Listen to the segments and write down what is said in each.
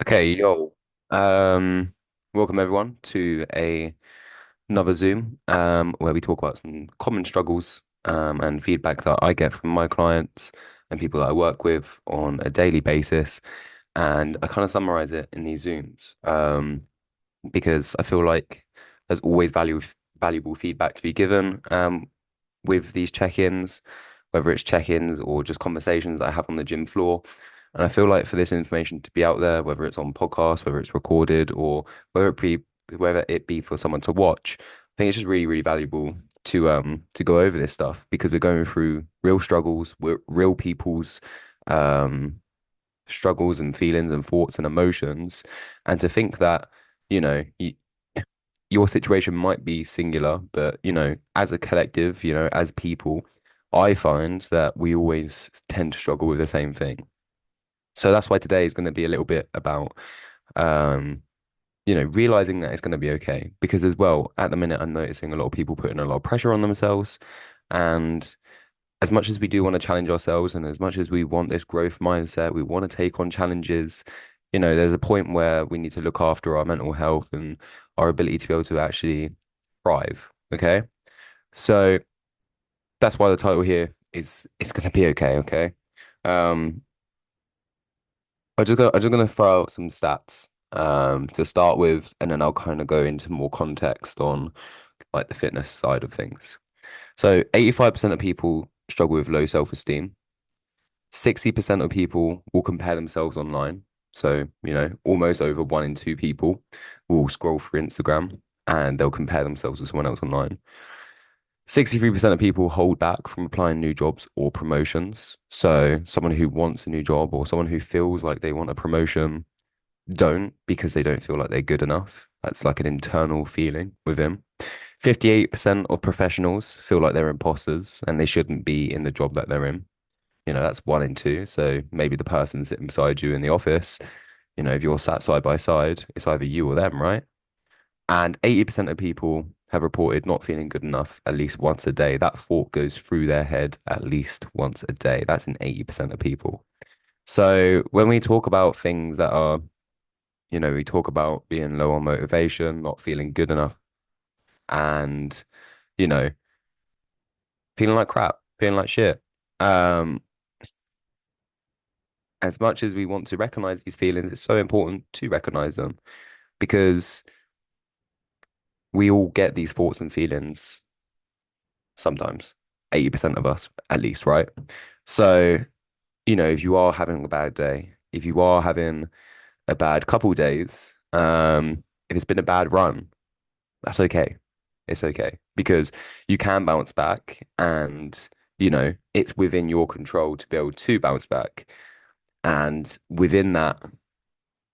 Okay, yo. Um, Welcome everyone to another Zoom, where we talk about some common struggles, and feedback that I get from my clients and people that I work with on a daily basis. And I kind of summarize it in these Zooms, because I feel like there's always valuable feedback to be given, with these check-ins, whether it's check-ins or just conversations that I have on the gym floor. And I feel like for this information to be out there, whether it's on podcast, whether it's recorded, or whether it be for someone to watch, I think it's just really, really valuable to go over this stuff because we're going through real struggles, we're real people's um struggles and feelings and thoughts and emotions. And to think that, you know, your situation might be singular, but as a collective, as people, I find that we always tend to struggle with the same thing. So that's why today is going to be a little bit about, um, realizing that it's going to be okay. Because as well, at the minute, I'm noticing a lot of people putting a lot of pressure on themselves. And as much as we do want to challenge ourselves and as much as we want this growth mindset, we want to take on challenges, there's a point where we need to look after our mental health and our ability to be able to actually thrive. Okay. So that's why the title here is it's gonna be okay, okay? Um, I'm just gonna throw out some stats to start with, and then I'll kind of go into more context on like the fitness side of things. So 85% of people struggle with low self-esteem. 60% of people will compare themselves online. So, almost over one in two people will scroll through Instagram and they'll compare themselves with someone else online. 63% of people hold back from applying new jobs or promotions. So, someone who wants a new job or someone who feels like they want a promotion don't because they don't feel like they're good enough. That's like an internal feeling with them. 58% of professionals feel like they're imposters and they shouldn't be in the job that they're in. That's one in two. So maybe the person sitting beside you in the office, if you're sat side by side, it's either you or them, right? And 80% of people have reported not feeling good enough at least once a day. That thought goes through their head at least once a day. That's in 80% of people. So when we talk about things that are, we talk about being low on motivation, not feeling good enough, and, you know, feeling like crap, feeling like shit. Um, as much as we want to recognize these feelings, it's so important to recognize them because we all get these thoughts and feelings sometimes, 80% of us at least, right? So, if you are having a bad day, if you are having a bad couple days, if it's been a bad run, that's okay. It's okay because you can bounce back and, it's within your control to be able to bounce back. And within that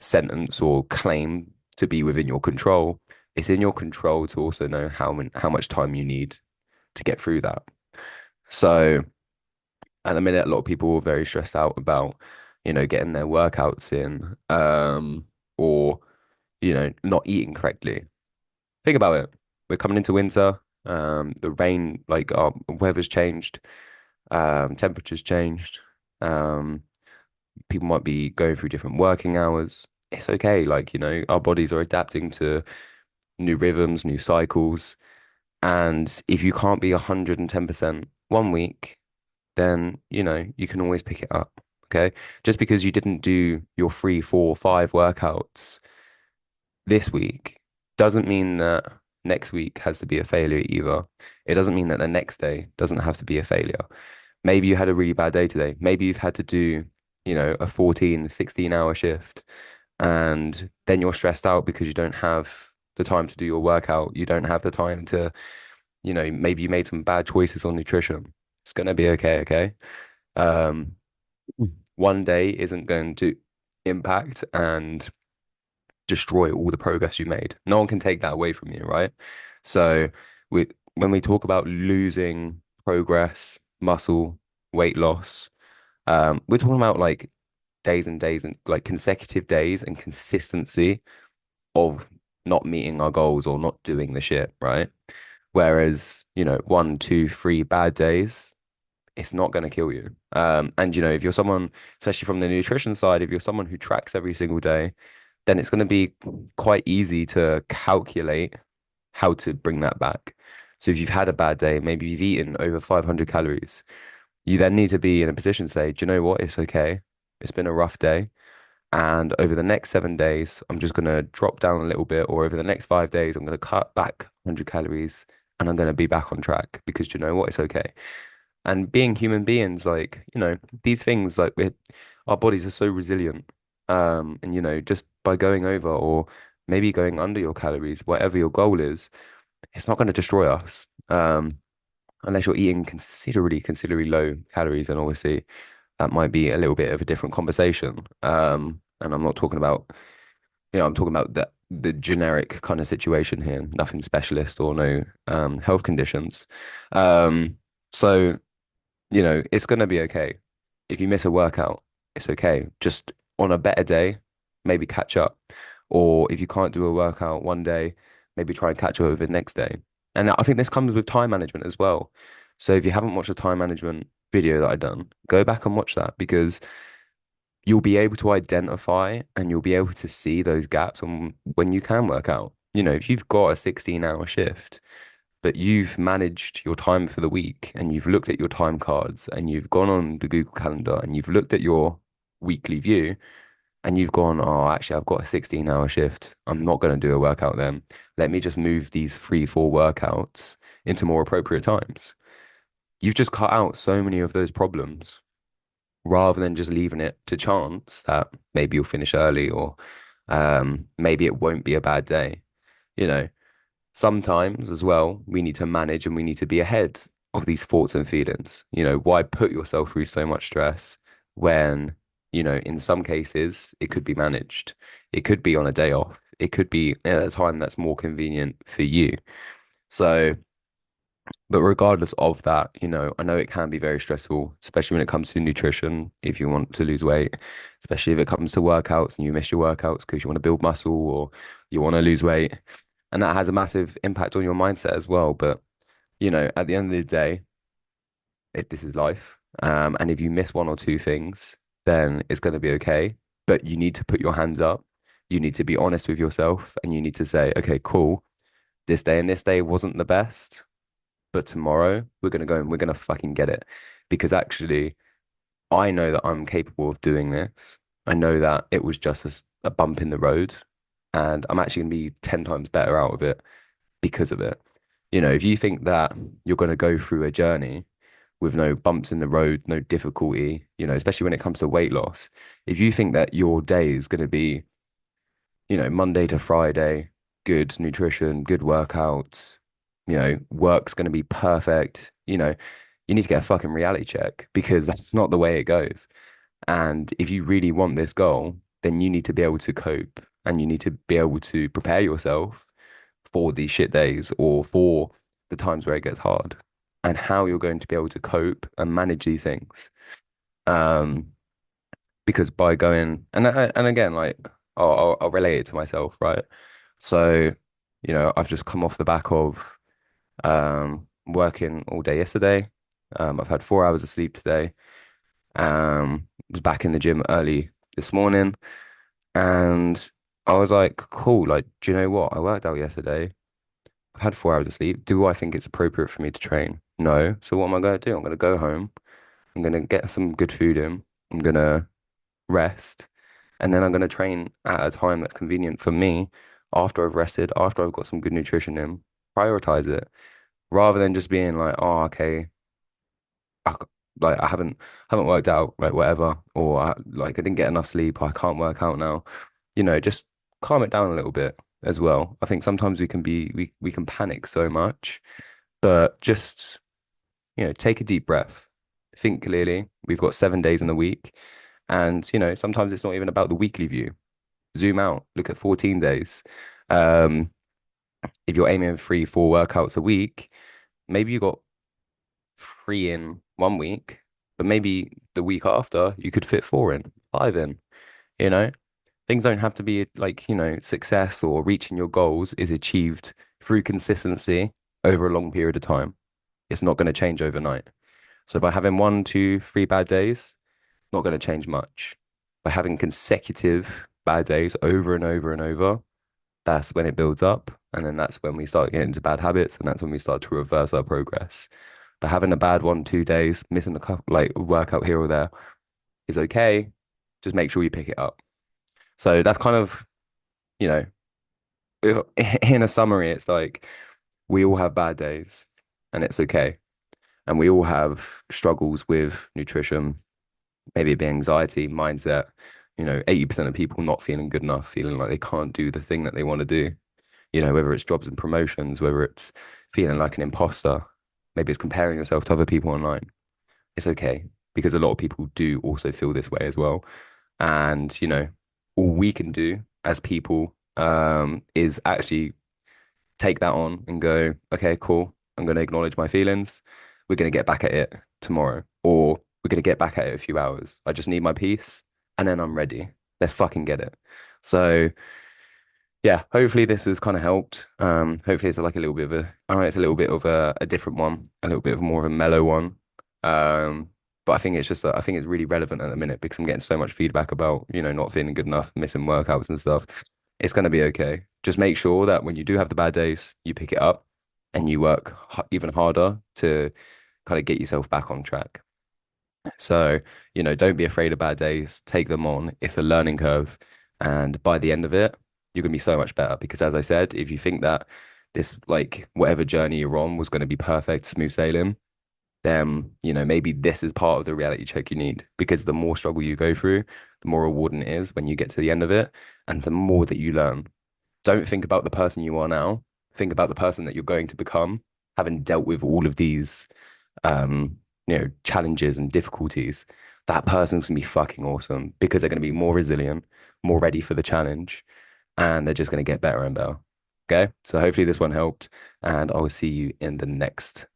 sentence or claim to be within your control, it's in your control to also know how much time you need to get through that. So at the minute, a lot of people are very stressed out about, getting their workouts in, or, not eating correctly. Think about it. We're coming into winter. The rain, like our weather's changed, temperatures changed. Um, People might be going through different working hours. It's okay. Like, our bodies are adapting to new rhythms, new cycles. And if you can't be 110% one week, then, you can always pick it up. Okay. Just because you didn't do your three, four, five workouts this week doesn't mean that next week has to be a failure either. It doesn't mean that the next day doesn't have to be a failure. Maybe you had a really bad day today. Maybe you've had to do, a 14, 16-hour shift and then you're stressed out because you don't have the time to do your workout. You don't have the time to, maybe you made some bad choices on nutrition. It's gonna be okay, okay? Um, one day isn't going to impact and destroy all the progress you made. No one can take that away from you, right? So we when we talk about losing progress, muscle, weight loss, we're talking about like days and days and like consecutive days and consistency of not meeting our goals or not doing the shit, right? Whereas, one, two, three bad days, it's not going to kill you. And if you're someone, especially from the nutrition side, if you're someone who tracks every single day, then it's going to be quite easy to calculate how to bring that back. So if you've had a bad day, maybe you've eaten over 500 calories, you then need to be in a position to say, do you know what? It's okay. It's been a rough day. And over the next 7 days, I'm just going to drop down a little bit, or over the next 5 days, I'm going to cut back 100 calories and I'm going to be back on track because do you know what? It's okay. And being human beings, like, these things, like, our bodies are so resilient. And, just by going over or maybe going under your calories, whatever your goal is, it's not going to destroy us. Unless you're eating considerably low calories, and obviously that might be a little bit of a different conversation. And I'm not talking about, I'm talking about the generic kind of situation here, nothing specialist or no health conditions. So it's gonna be okay. If you miss a workout, it's okay. Just on a better day, maybe catch up. Or if you can't do a workout one day, maybe try and catch up over the next day. And I think this comes with time management as well. So if you haven't watched the time management video that I done, go back and watch that because you'll be able to identify and you'll be able to see those gaps on when you can work out. If you've got a 16-hour shift, but you've managed your time for the week and you've looked at your time cards and you've gone on the Google Calendar and you've looked at your weekly view and you've gone, oh, actually, I've got a 16-hour shift. I'm not going to do a workout then. Let me just move these 3, 4 workouts into more appropriate times. You've just cut out so many of those problems rather than just leaving it to chance that maybe you'll finish early or maybe it won't be a bad day. You know, sometimes as well, we need to manage and we need to be ahead of these thoughts and feelings. Why put yourself through so much stress when, in some cases, it could be managed. It could be on a day off. It could be at a time that's more convenient for you. So, but regardless of that, I know it can be very stressful, especially when it comes to nutrition, if you want to lose weight, especially if it comes to workouts and you miss your workouts because you want to build muscle or you want to lose weight. And that has a massive impact on your mindset as well. But, at the end of the day, this is life. And if you miss one or two things, then it's going to be okay. But you need to put your hands up. You need to be honest with yourself and you need to say, okay, cool. This day and this day wasn't the best, but tomorrow we're going to go and we're going to fucking get it. Because actually, I know that I'm capable of doing this. I know that it was just a bump in the road and I'm actually going to be 10 times better out of it because of it. If you think that you're going to go through a journey with no bumps in the road, no difficulty, especially when it comes to weight loss, if you think that your day is going to be, Monday to Friday, good nutrition, good workouts, work's going to be perfect, you need to get a fucking reality check because that's not the way it goes. And if you really want this goal, then you need to be able to cope and you need to be able to prepare yourself for these shit days or for the times where it gets hard and how you're going to be able to cope and manage these things. Um, because by going and again, like I'll relate it to myself, right? So, I've just come off the back of working all day yesterday. I've had 4 hours of sleep today. Was back in the gym early this morning, and I was like, cool. Like, do you know what? I worked out yesterday. I've had 4 hours of sleep. Do I think it's appropriate for me to train? No. So what am I going to do? I'm going to go home. I'm going to get some good food in. I'm going to rest, and then I'm going to train at a time that's convenient for me after I've rested, after I've got some good nutrition in. Prioritize it rather than just being like, oh, okay, like I haven't worked out, like whatever, or like I didn't get enough sleep, I can't work out now. Just calm it down a little bit as well. I think sometimes we can panic so much, but just take a deep breath, think clearly. We've got 7 days in the week, and sometimes it's not even about the weekly view. Zoom out, look at 14 days. Um, if you're aiming for 3, 4 workouts a week, maybe you got 3 in one week, but maybe the week after you could fit 4 in, 5 in, you know? Things don't have to be like, success or reaching your goals is achieved through consistency over a long period of time. It's not going to change overnight. So by having one, two, three bad days, not going to change much. By having consecutive bad days over and over and over, that's when it builds up. And then that's when we start getting into bad habits. And that's when we start to reverse our progress. But having a bad one, 2 days, missing a couple, like a workout here or there is okay. Just make sure you pick it up. So that's kind of, you know, in a summary, it's like we all have bad days and it's okay. And we all have struggles with nutrition, maybe it be anxiety, mindset. 80% of people not feeling good enough, feeling like they can't do the thing that they want to do. Whether it's jobs and promotions, whether it's feeling like an imposter, maybe it's comparing yourself to other people online. It's okay because a lot of people do also feel this way as well. And, all we can do as people is actually take that on and go, okay, cool. I'm going to acknowledge my feelings. We're going to get back at it tomorrow, or we're going to get back at it a few hours. I just need my peace and then I'm ready. Let's fucking get it. So, yeah, hopefully this has kind of helped. Hopefully it's like a little bit of I know it's a little bit of a different one, a little bit of more of a mellow one. But I think it's just, I think it's really relevant at the minute because I'm getting so much feedback about, not feeling good enough, missing workouts and stuff. It's going to be okay. Just make sure that when you do have the bad days, you pick it up and you work even harder to kind of get yourself back on track. So, don't be afraid of bad days. Take them on. It's a learning curve. And by the end of it, you're going to be so much better. Because as I said, if you think that this, like, whatever journey you're on was going to be perfect, smooth sailing, then, maybe this is part of the reality check you need. Because the more struggle you go through, the more rewarding it is when you get to the end of it, and the more that you learn. Don't think about the person you are now. Think about the person that you're going to become, having dealt with all of these challenges and difficulties. That person's gonna be fucking awesome because they're gonna be more resilient, more ready for the challenge, and they're just gonna get better and better. Okay, so hopefully this one helped, and I will see you in the next